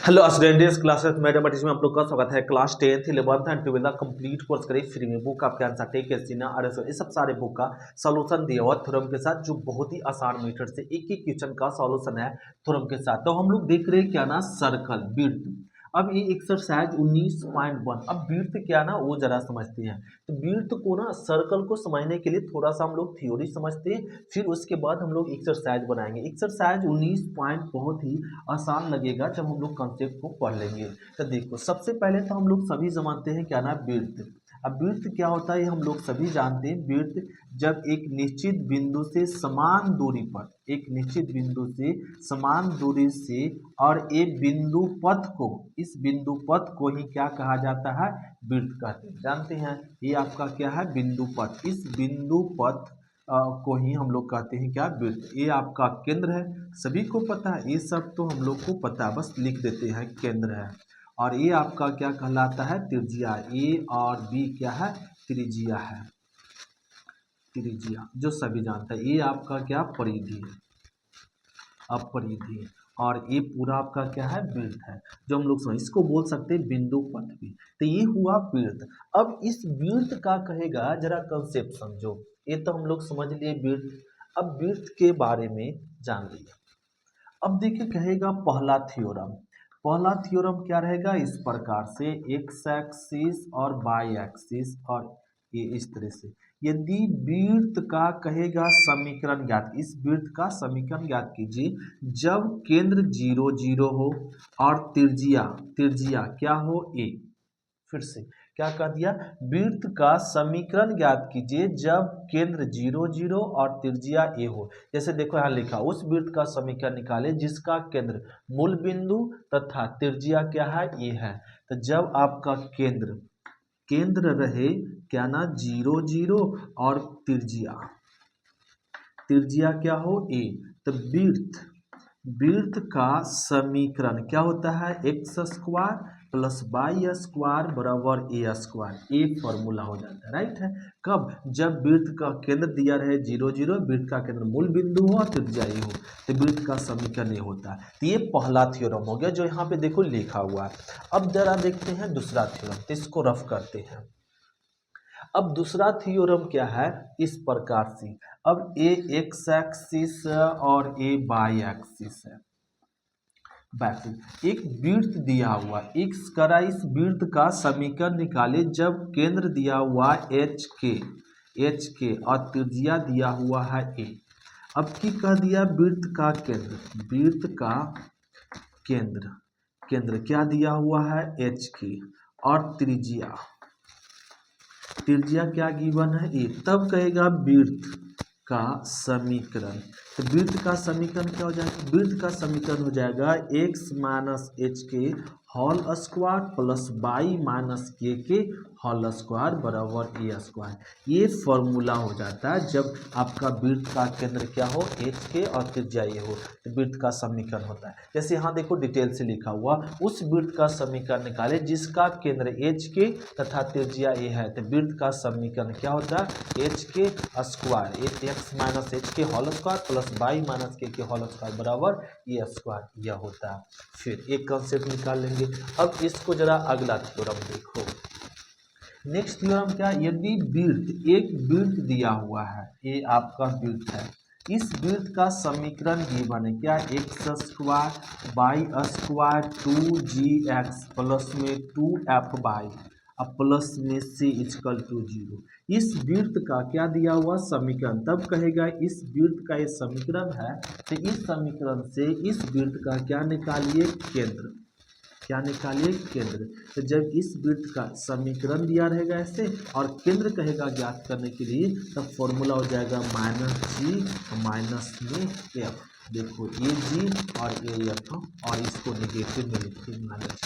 Hello students, classes mathematics में आप लोग का स्वागत है। Class 10th 11th and 12th complete course करें फ्री में। बुक आपके आंसर टेक एससीना आरएसओ इस सब सारे बुक का सॉल्यूशन दिया हुआ थ्योरम के साथ, जो बहुत ही आसान मेथड से एक ही क्वेश्चन का सॉल्यूशन है थ्योरम के साथ। तो हम लोग देख रहे हैं क्या ना, सर्कल वृत्त। अब ये एक्सरसाइज 19.1। अब वृत्त क्या ना वो जरा समझते हैं। तो वृत्त को ना, सर्कल को समझने के लिए थोड़ा सा हम लोग थ्योरी समझते हैं, फिर उसके बाद हम लोग एक्सरसाइज बनाएंगे। एक्सरसाइज 19 पॉइंट बहुत ही आसान लगेगा जब हम लोग कॉन्सेप्ट को पढ़ लेंगे। तो देखो, सबसे पहले तो हम लोग सभी जानते हैं क्या ना, वृत्त। अब वृत्त क्या होता है हम लोग सभी जानते हैं। वृत्त जब एक निश्चित बिंदु से समान दूरी पर, एक निश्चित बिंदु से समान दूरी से, और एक बिंदु पथ को, इस बिंदु पथ को ही क्या कहा जाता है, वृत्त कहते हैं। जानते हैं ये आपका क्या है, बिंदु पथ। इस बिंदु पथ को ही हम लोग कहते हैं क्या, वृत्त। ये आपका केंद्र है, सभी को पता है, ये सब तो हम लोग को पता है, बस लिख देते हैं केंद्र है। और ये आपका क्या कहलाता है, त्रिज्या। ए और बी क्या है, त्रिज्या है, त्रिज्या जो सभी जानता है। ये आपका क्या, परिधि, अपरिधि। और ये पूरा आपका क्या है, वृत्त है, जो हम लोग समझ, इसको बोल सकते हैं बिंदु पथ भी। तो ये हुआ वृत्त। अब इस वृत्त का कहेगा, जरा कंसेप्ट समझो। ये तो हम लोग समझ लिए वृत्त। अब वृत्त के बारे में जान लिए। अब देखिए कहेगा पहला थ्योरम। पहला थ्योरम क्या रहेगा, इस प्रकार से, एक्स एक्सिस और वाई एक्सिस, और ये इस तरह से। यदि वृत्त का कहेगा समीकरण ज्ञात, इस वृत्त का समीकरण ज्ञात कीजिए जब केंद्र 0 0 हो और त्रिज्या, त्रिज्या क्या हो, ए। फिर से क्या कह दिया, वृत्त का समीकरण ज्ञात कीजिए जब केंद्र 0 0 और त्रिज्या ए हो। जैसे देखो यहाँ लिखा, उस वृत्त का समीकरण निकाले जिसका केंद्र मूल बिंदु तथा त्रिज्या क्या है, ए है। तो जब आपका केंद्र, केंद्र रहे क्या ना, 0 0 और त्रिज्या, त्रिज्या क्या हो, ए। तो वृत्त, वृत्त का समीकरण क्या होता है, X square plus Y square बराबर ए स्क्वायर। ए फॉर्मूला हो जाता है, राइट है। कब, जब वृत्त का केंद्र दिया रहे 0 0, वृत्त का केंद्र मूल बिंदु हो और त्रिज्या ए हो, तो वृत्त का समीकरण ये होता है। तो ये पहला थ्योरम हो गया, जो यहाँ पे देखो लिखा हुआ है। अब जरा देखते हैं दूसरा थ्योरम, तो इसको रफ करते हैं। अब दूसरा थ्योरम क्या है, इस प्रकार से। अब ए एक्स एक्सिस और ए वाई एक्सिस है। एक वृत्त दिया हुआ, एक्स करा, इस वृत्त का समीकरण निकाले जब केंद्र दिया हुआ एच के, एच के, और त्रिज्या दिया हुआ है ए। अब की कह दिया, वृत्त का केंद्र, वृत्त का केंद्र, केंद्र क्या दिया हुआ है, एच के, और त्रिज्या, त्रिज्या क्या गिवन है, ए। तब कहेगा वृत्त का समीकरण। तो वृत्त का समीकरण क्या हो जाएगा, वृत्त का समीकरण हो जाएगा एक्स माइनस एच के whole square plus Y minus के होल स्क्वायर बराबर ए स्क्वायर। ये फॉर्मूला हो जाता है जब आपका वृत्त का केंद्र क्या हो, एच के, और त्रिज्या ये हो, तो वृत्त का समीकरण होता है। जैसे यहाँ देखो डिटेल से लिखा हुआ, उस वृत्त का समीकरण निकाले जिसका केंद्र एच के तथा त्रिज्या ए है। तो वृत्त का समीकरण क्या होता है, एच के स्क्वायर, एक्स माइनस एच के whole square plus Y minus के होल स्क्वायर बराबर ए स्क्वायर, यह होता है। फिर एक कंसेप्ट निकाल लेंगे। अब इसको जरा अगला थ्योरम देखो। नेक्स्ट थ्योरम क्या, यदि वृत्त, एक वृत्त दिया हुआ है, ये आपका वृत्त है, इस वृत्त का समीकरण गिवन है क्या, X square Y square 2gx plus में 2f वाई अब प्लस में c इक्वल टू 0। इस वृत्त का क्या दिया हुआ समीकरण, तब कहेगा इस वृत्त का ये समीकरण है, तो इस समीकरण से इस वृत्त का क्या निकालिए, केंद्र, क्या निकालिए, केंद्र। तो जब इस वृत्त का समीकरण दिया रहेगा ऐसे, और केंद्र कहेगा ज्ञात करने के लिए, तब फॉर्मूला हो जाएगा माइनस जी माइनस में एफ। देखो ए जी और ए एफ, और इसको नेगेटिव में लिखते हैं माइनस।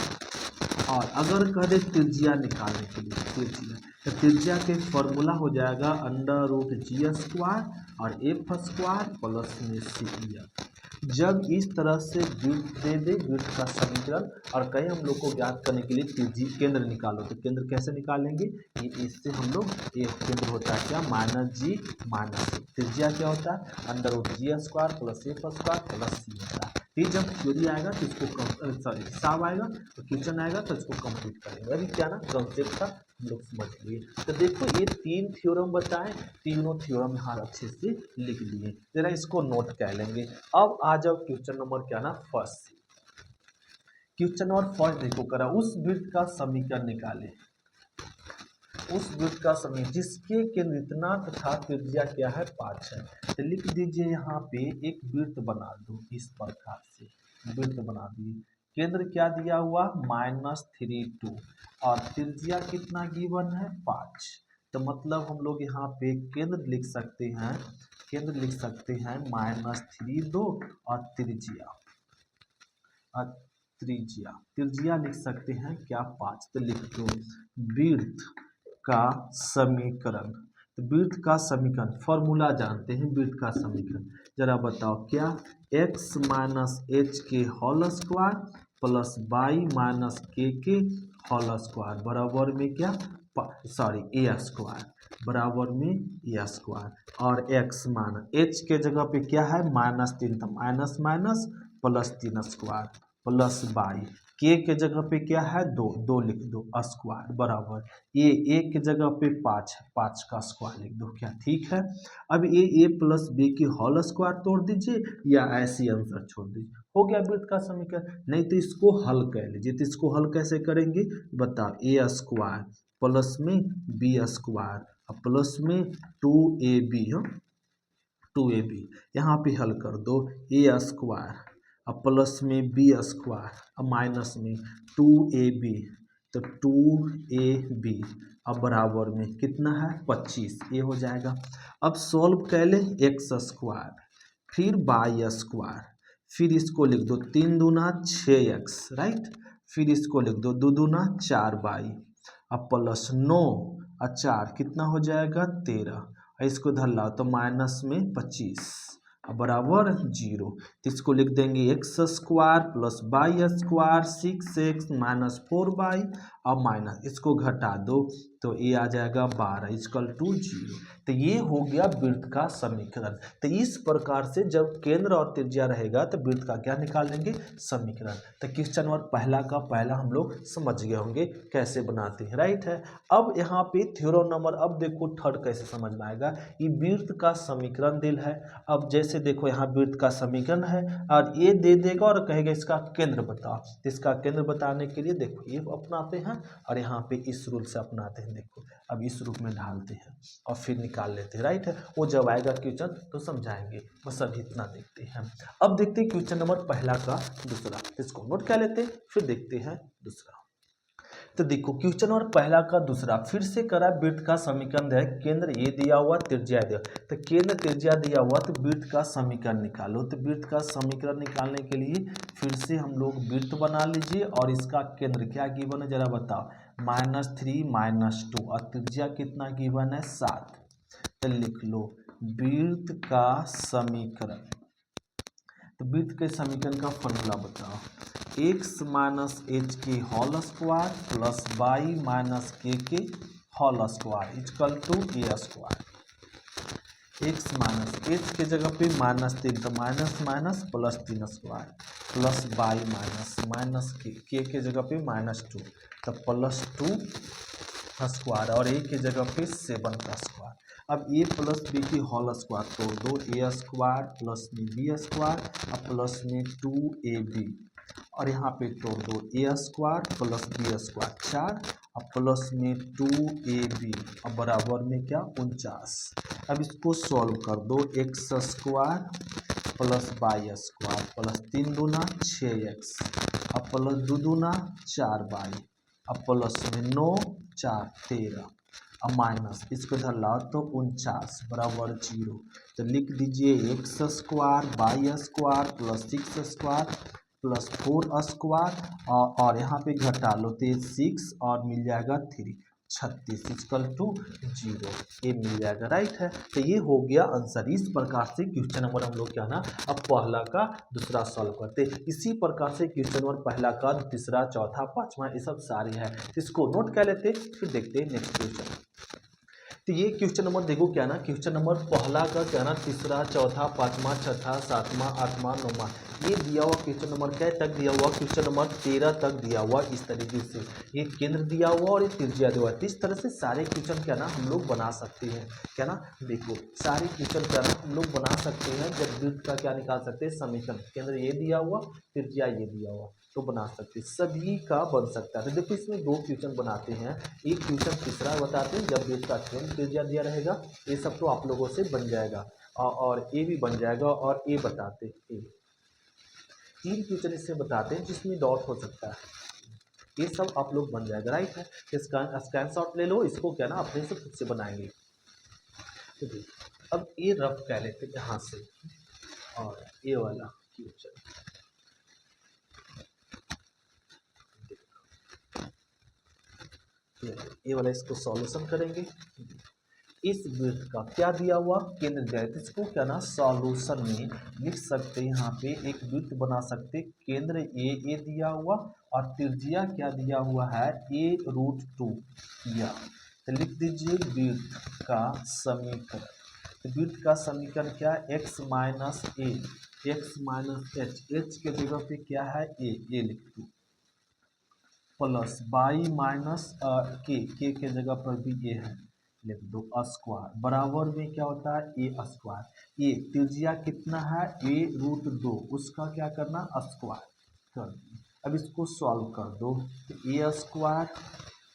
और अगर कह दे त्रिज्या निकालने के लिए, त्रिज्या, तो त्रिज्या के फॉर्मूला हो जाएगा अंडर रूट जी स्क्वायर और एफ स्क्वायर प्लस में सी एफ। जब इस तरह से वृत्त दे दे, वृत्त का समीकरण, और कहीं हम लोग को ज्ञात करने के लिए त्रिज्या केंद्र निकालो, तो केंद्र कैसे निकालेंगे, इससे हम लोग, एक केंद्र होता है क्या, माइनस जी माइनस, त्रिज्या क्या होता है under root g square plus f square plus c होता है। फिर जब थ्योरी आएगा तो इसको सॉरी हिसाब आएगा तो क्वेश्चन आएगा तो इसको कंप्लीट करेंगे। अभी क्या ना कंसेप्ट था हम लोग समझ लिए। तो देखो ये 3 थ्योरम बताएं, तीनों थ्योरम यहाँ अच्छे से लिख लिए, जरा इसको नोट कर लेंगे। अब आ जाओ क्वेश्चन नंबर क्या ना फर्स्ट। क्वेश्चन नंबर फर्स्ट देखो करा, उस वृत्त का समीकरण निकाले, उस वृत्त का समीकरण जिसके केंद्र इतना तथा त्रिज्या क्या है 5 है। तो लिख दीजिए यहाँ पे एक वृत्त बना दो, इस प्रकार से वृत्त बना दिए। केंद्र क्या दिया हुआ -3 2 और त्रिज्या कितना गिवन है 5। तो मतलब हम लोग यहाँ पे केंद्र लिख सकते हैं, केंद्र लिख सकते हैं -3 2 और त्रिज्या त्रिज्या लिख सकते हैं क्या 5। तो लिख दो वृत्त का समीकरण। तो वृत्त का समीकरण फॉर्मूला जानते हैं, वृत्त का समीकरण जरा बताओ क्या, x माइनस एच के whole square plus Y minus के होल स्क्वायर बराबर में क्या सॉरी ए स्क्वायर बराबर में ए स्क्वायर और x माइनस एच के जगह पे क्या है -3 तो minus minus plus 3 square plus Y के जगह पे क्या है 2 लिख दो स्क्वायर बराबर ए के जगह पे 5 है 5 का स्क्वायर लिख दो क्या ठीक है। अब ए प्लस बी की होल स्क्वायर तोड़ दीजिए या ऐसी आंसर छोड़ दीजिए, हो गया वृत्त का समीकरण। नहीं तो इसको हल कर लीजिए, तो इसको हल कैसे करेंगे बताओ, ए स्क्वायर प्लस में बी स्क्वायर और प्लस में 2ab 2ab यहाँ पे हल कर दो, ए स्क्वायर अब प्लस में बी स्क्वायर अब माइनस में 2ab तो 2ab अब बराबर में कितना है 25 ये हो जाएगा। अब सॉल्व कर ले एक्स स्क्वायर फिर वाई स्क्वायर फिर इसको लिख दो 3 दूना 6x राइट, फिर इसको लिख दो 2 दूना 4y अब प्लस 9 और 4 कितना हो जाएगा 13 इसको धर लाओ तो माइनस में 25 बराबर 0। तो इसको लिख देंगे X square plus Y square 6x minus 4y और माइनस इसको घटा दो तो ये आ जाएगा 12 इक्वल टू 0। तो ये हो गया वृत्त का समीकरण। तो इस प्रकार से जब केंद्र और त्रिज्या रहेगा तो वृत्त का क्या निकाल लेंगे समीकरण। तो क्वेश्चन नंबर पहला का पहला हम लोग समझ गए होंगे कैसे बनाते हैं राइट है। अब यहाँ पे थ्योरम नंबर, अब देखो थर्ड कैसे समझ में आएगा, ये वृत्त का समीकरण दिल है। अब जैसे देखो यहाँ वृत्त का समीकरण है और ये दे देगा और कहेगा इसका केंद्र बताओ, तो इसका केंद्र बताने के लिए देखो ये अपनाते हैं और यहाँ पे इस रूल से अपनाते हैं। देखो अब इस रूप में ढालते हैं और फिर निकाल लेते हैं राइट है। वो जब आएगा क्वेश्चन तो समझाएंगे, बस अभी इतना देखते हैं। अब देखते हैं क्वेश्चन नंबर पहला का दूसरा, इसको नोट कर लेते हैं फिर देखते हैं दूसरा। तो देखो क्वेश्चन और पहला का दूसरा फिर से करा, वृत्त का समीकरण है, केंद्र ये दिया हुआ त्रिज्या दिया, तो केंद्र त्रिज्या दिया हुआ तो वृत्त का समीकरण निकालो। तो वृत्त का समीकरण निकालने के लिए फिर से हम लोग वृत्त बना लीजिए और इसका केंद्र क्या गिवन है जरा बताओ -3 -2 और त्रिज्या कितना गिवन है 7। तो लिख लो वृत्त का समीकरण। तो वृत्त के समीकरण का फॉर्मूला बताओ, x माइनस एच के whole square plus Y minus के whole square equal to A square. X minus H के जगह पे -3 तो minus minus plus 3 square plus Y minus के जगह पे -2 तो +2 स्क्वायर और ए के जगह पे 7 का स्क्वायर। अब ए प्लस बी की होल स्क्वायर तोड़ दो, ए स्क्वायर प्लस में बी स्क्वायर और प्लस में 2ab और यहाँ पे तोड़ दो A square plus b square 4 और प्लस में 2ab और बराबर में क्या 49। अब इसको सॉल्व कर दो, X square plus Y square plus 3 दूना 6x और प्लस 2 दूना 4y और प्लस में 9 4 13 और माइनस इसको इधर लाओ तो 49 बराबर 0। तो लिख दीजिए X square Y square plus 6 square plus 4 square और यहाँ पे घटा लो तो 6 और मिल जाएगा 3 36 इक्वल टू 0 ये मिल जाएगा राइट है। तो ये हो गया आंसर। इस प्रकार से क्वेश्चन नंबर हम लोग क्या ना अब पहला का दूसरा सॉल्व करते, इसी प्रकार से क्वेश्चन नंबर पहला का तीसरा चौथा पांचवा ये सब सारे हैं, इसको नोट कर लेते फिर देखते हैं नेक्स्ट क्वेश्चन। तो ये क्वेश्चन नंबर देखो क्या ना, क्वेश्चन नंबर पहला का क्या ना तीसरा चौथा पांचवा छठा सातवां आठवां नौवां ये दिया हुआ क्वेश्चन नंबर क्या तक दिया हुआ, क्वेश्चन नंबर 13 तक दिया हुआ। इस तरीके से ये केंद्र दिया हुआ और ये त्रिज्या दिया हुआ। तो इस तरह से सारे क्वेश्चन क्या ना हम लोग बना सकते हैं, क्या ना देखो सारे क्वेश्चन क्या ना हम लोग बना सकते हैं। जब वृत्त का क्या निकाल सकते हैं समीकरण, केंद्र ये दिया हुआ त्रिज्या ये दिया हुआ तो बना सकते हैं, सभी का बन सकता है। तो देखो इसमें दो क्वेश्चन बनाते हैं, एक क्वेश्चन तीसरा बताते हैं जब वृत्त का केंद्र त्रिज्या दिया रहेगा। ये सब तो आप लोगों से बन जाएगा और ए भी बन जाएगा और ए बताते ए। तीन क्वेश्चन इससे बताते हैं जिसमें डॉट हो सकता है, ये सब आप लोग बन जाएगा। राइट है, स्कैन शॉट ले लो, इसको क्या ना अपने से खुद से बनाएंगे। तो अब ये रफ कह लेते हैं यहाँ से और ये वाला क्वेश्चन ये वाला इसको सॉल्यूशन करेंगे। इस वृत्त का क्या दिया हुआ केंद्र दिया है, तो इसको क्या ना सॉल्यूशन में लिख सकते हैं। यहाँ पे एक वृत्त बना सकते, केंद्र ए दिया हुआ और त्रिज्या क्या दिया हुआ है a√2 या तो लिख दीजिए वृत्त का समीकरण। तो वृत्त का समीकरण क्या है x माइनस ए एक्स माइनस एच के जगह पे क्या है ए लिख दो प्लस बाई माइनस के जगह पर भी ए है लिख दो स्क्वायर बराबर में क्या होता है ए स्क्वायर। ए त्रिज्या कितना है a√2 उसका क्या करना स्क्वायर कर दो। अब इसको सॉल्व कर दो तो a square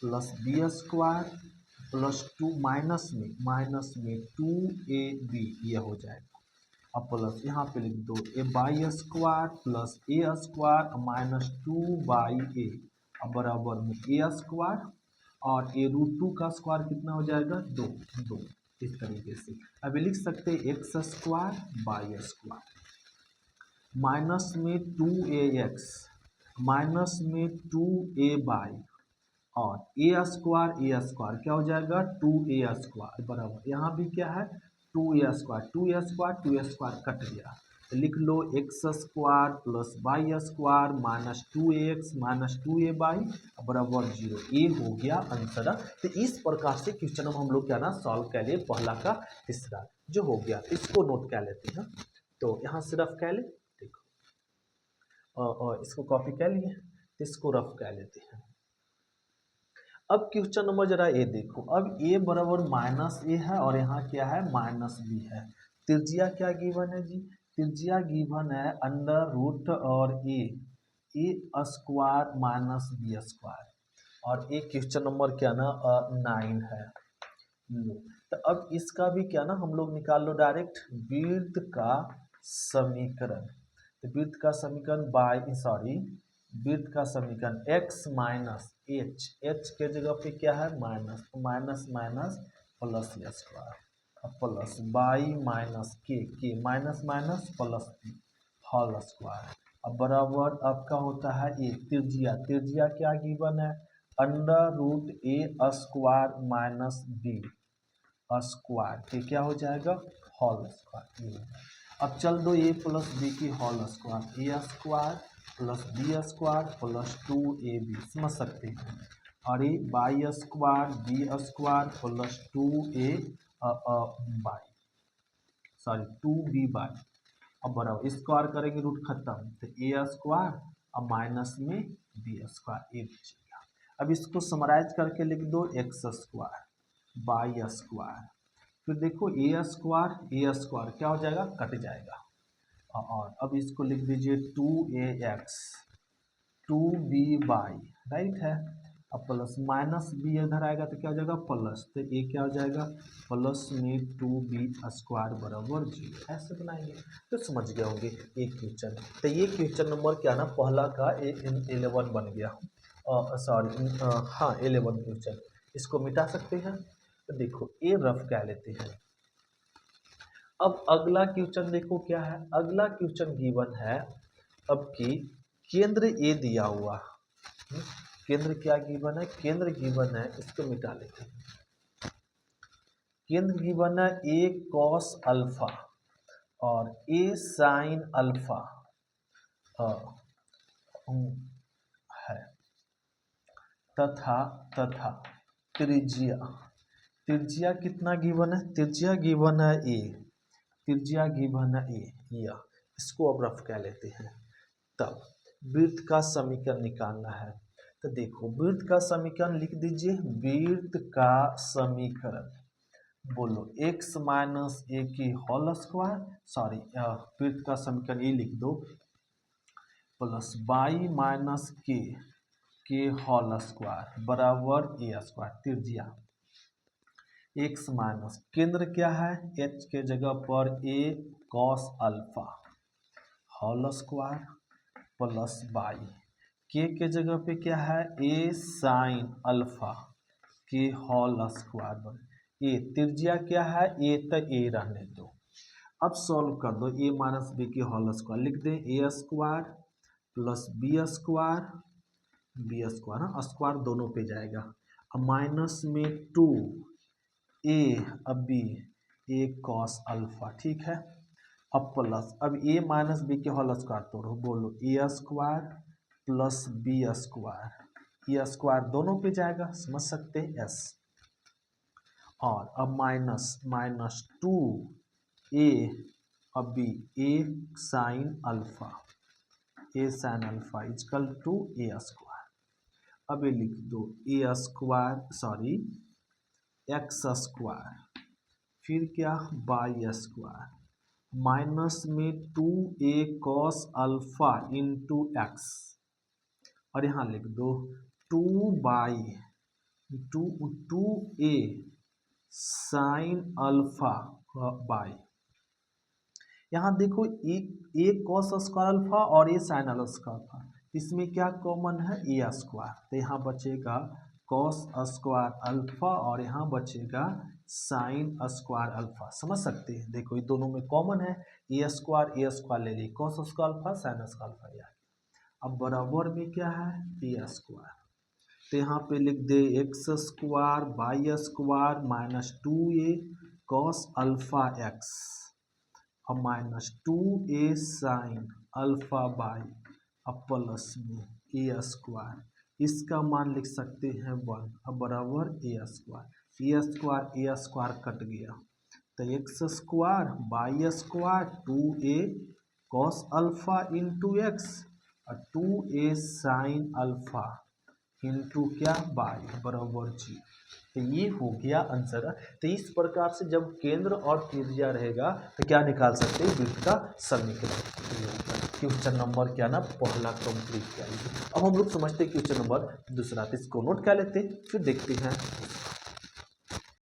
plus b square plus 2 minus में 2ab ये हो जाएगा। अब प्लस यहाँ पे लिख दो a y square plus a square minus 2/a अब बराबर में ए स्क्वायर और a√2 का स्क्वायर कितना हो जाएगा 2 इस तरीके से। अब लिख सकते हैं x square y square minus में 2ax माइनस में 2a बाई और ए स्क्वायर क्या हो जाएगा 2a स्क्वायर बराबर यहाँ भी क्या है 2a स्क्वायर कट गया तो लिख लो x square plus y square minus 2ax minus 2a y बराबर 0 ए हो गया आंसर। तो इस प्रकार से क्वेश्चन हम लोग क्या ना सॉल्व कर लिए पहला का तीसरा जो हो गया, इसको नोट कर लेते हैं। तो यहाँ से रफ कर ले देखो और इसको कॉपी कर लिए, इसको रफ कर लेते हैं। अब क्वेश्चन नंबर जरा ए देखो, अब ए बराबर माइनस ए है और यहाँ क्या है माइनस बी है। त्रिज्या क्या गिवन है जी, त्रिज्या गिवन है अंडर रूट और ए स्क्वायर माइनस बी स्क्वायर और एक क्वेश्चन नंबर क्या ना 9 है। तो अब इसका भी क्या ना हम लोग निकाल लो डायरेक्ट वृत्त का समीकरण। तो वृत्त का समीकरण वृत्त का समीकरण x माइनस एच के जगह पे क्या है minus minus plus square plus by minus के माइनस प्लस होल स्क्वायर अब बराबर आपका होता है ए त्रिज्या क्या गिवन है under root a square minus b square के क्या हो जाएगा होल स्क्वायर। अब चल दो ए प्लस बी की whole square a square plus b square plus 2ab समझ सकते हैं और ये y square b square plus 2b y अब बराबर स्क्वायर करेंगे रूट खत्म तो ए स्क्वायर अब माइनस में बी स्क्वायर ए बचेगा। अब इसको समराइज करके लिख दो एक्स स्क्वायर बाई स्क्वायर फिर देखो ए स्क्वायर क्या हो जाएगा कट जाएगा और अब इसको लिख दीजिए 2ax 2b बाई राइट है अब प्लस माइनस बी इधर आएगा तो क्या हो जाएगा प्लस तो ए क्या हो जाएगा प्लस में 2b स्क्वायर बराबर 0 ऐसे बनाएंगे तो समझ गए होंगे एक क्वेश्चन। तो ये क्वेश्चन नंबर क्या ना पहला का 11 बन गया हाँ 11 क्वेश्चन इसको मिटा सकते हैं। तो देखो ए रफ क्या लेते हैं। अब अगला क्वेश्चन देखो क्या है, अगला क्वेश्चन गिवन है अब कि केंद्र ए दिया हुआ केंद्र क्या गिवन है केंद्र गिवन है इसको मिटा लेते हैं। केंद्र गिवन है ए कॉस अल्फा और ए साइन अल्फा है तथा त्रिज्या कितना गिवन है त्रिज्या गिवन है ए या इसको अब रफ कह लेते हैं। तब वृत्त का समीकरण निकालना है। तो देखो वृत्त का समीकरण लिख दीजिए। वृत्त का समीकरण बोलो x माइनस ए की होल स्क्वायर, सॉरी वृत्त का समीकरण ये लिख दो प्लस y माइनस के होल स्क्वायर बराबर ए स्क्वायर। त्रिज्या x माइनस केंद्र क्या है, h के जगह पर a cos alpha whole square plus y, के जगह पे क्या है a साइन अल्फा के होल स्क्वायर। ए त्रिज्या क्या है ए, तो ए रहने दो। अब सॉल्व कर दो। ए माइनस बी की होल स्क्वायर लिख दें ए स्क्वायर प्लस बी स्क्वायर, ना स्क्वायर दोनों पे जाएगा। अब माइनस में 2 ए अब बी ए कॉस अल्फा, ठीक है। अब प्लस अब ए माइनस बी के होल स्क्वायर तोड़ो, बोलो ए square plus b square, a square दोनों पे जाएगा, समझ सकते हैं एस। और अब माइनस 2 ए अब B A sine alpha, A sine alpha is equal to A square. अब ये लिख दो A square, sorry X square, फिर क्या बाई स्क्वायर, माइनस में 2a cos alpha into x, और यहाँ लिख दो 2a साइन अल्फा बाई, यहाँ देखो ए कॉस स्क्वायर अल्फा और ए साइन अल्फा, इसमें क्या कॉमन है ए स्क्वायर, तो यहाँ बचेगा कॉस स्क्वायर अल्फा और यहाँ बचेगा साइन स्क्वायर अल्फा। समझ सकते हैं, देखो ये दोनों में कॉमन है, ए स्क्वायर ले ली, cos square alpha sine square alpha आ गया। अब बराबर में क्या है ए स्क्वायर, तो यहाँ पे लिख दे x square y square minus 2a cos alpha x, अब minus 2a sine alpha y, अब प्लस में ए स्क्वायर, इसका मान लिख सकते हैं 1, अब बराबर ए स्क्वायर कट गया, तो x square y square 2a cos alpha into x और 2a साइन अल्फा इंटू क्या बाई बराबर जी। तो ये हो गया आंसर। तो इस प्रकार से जब केंद्र और त्रिज्या रहेगा तो क्या निकाल सकते हैं, वृत्त का समीकरण। क्वेश्चन नंबर क्या ना पहला कंप्लीट किया। अब हम लोग समझते हैं क्वेश्चन नंबर दूसरा, तो इसको नोट कर लेते फिर देखते हैं।